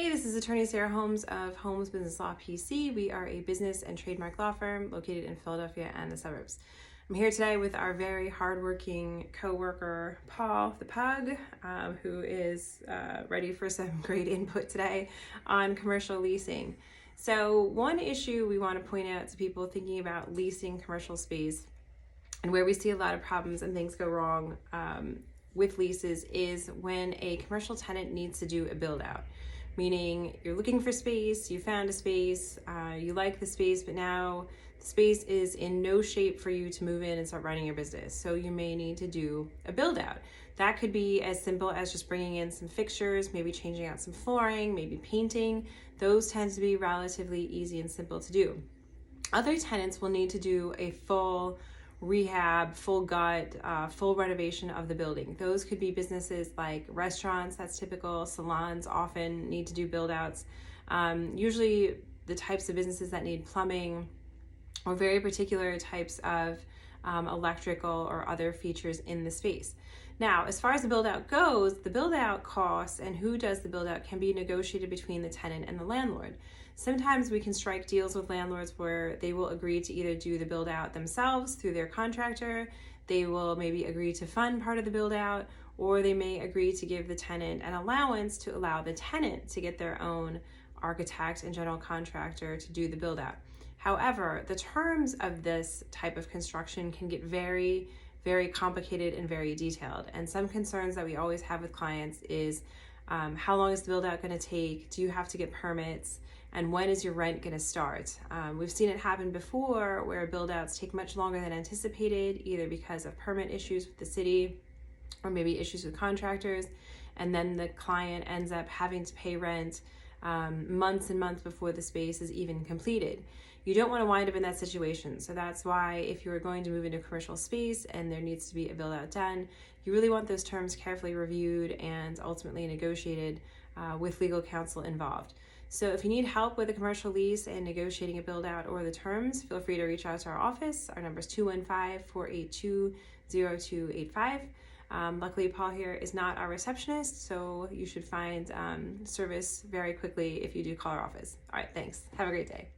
Hey, this is attorney Sarah Holmes of Holmes Business Law PC. We are a business and trademark law firm located in Philadelphia and the suburbs. I'm here today with our very hardworking co-worker, Paul the Pug, who is ready for some great input today on commercial leasing. So one issue we want to point out to people thinking about leasing commercial space and where we see a lot of problems and things go wrong with leases is when a commercial tenant needs to do a build out. Meaning you're looking for space, you found a space, you like the space, but now the space is in no shape for you to move in and start running your business. So you may need to do a build out. That could be as simple as just bringing in some fixtures, maybe changing out some flooring, maybe painting. Those tend to be relatively easy and simple to do. Other tenants will need to do a full rehab, full gut, full renovation of the building. Those could be businesses like restaurants, that's typical. Salons often need to do build outs. Usually the types of businesses that need plumbing or very particular types of electrical or other features in the space. Now, as far as the build out goes, the build out costs and who does the build out can be negotiated between the tenant and the landlord. Sometimes we can strike deals with landlords where they will agree to either do the build out themselves through their contractor, they will maybe agree to fund part of the build out, or they may agree to give the tenant an allowance to allow the tenant to get their own architect and general contractor to do the build out. However, the terms of this type of construction can get very, very complicated and very detailed. And some concerns that we always have with clients is how long is the build out going to take? Do you have to get permits? And when is your rent going to start? We've seen it happen before where build outs take much longer than anticipated, either because of permit issues with the city or maybe issues with contractors. And then the client ends up having to pay rent months and months before the space is even completed. You don't want to wind up in that situation. So that's why if you're going to move into a commercial space and there needs to be a build out done, you really want those terms carefully reviewed and ultimately negotiated with legal counsel involved. So if you need help with a commercial lease and negotiating a build out or the terms, feel free to reach out to our office. Our number is 215-482-0285. Luckily, Paul here is not our receptionist, so you should find service very quickly if you do call our office. All right, thanks. Have a great day.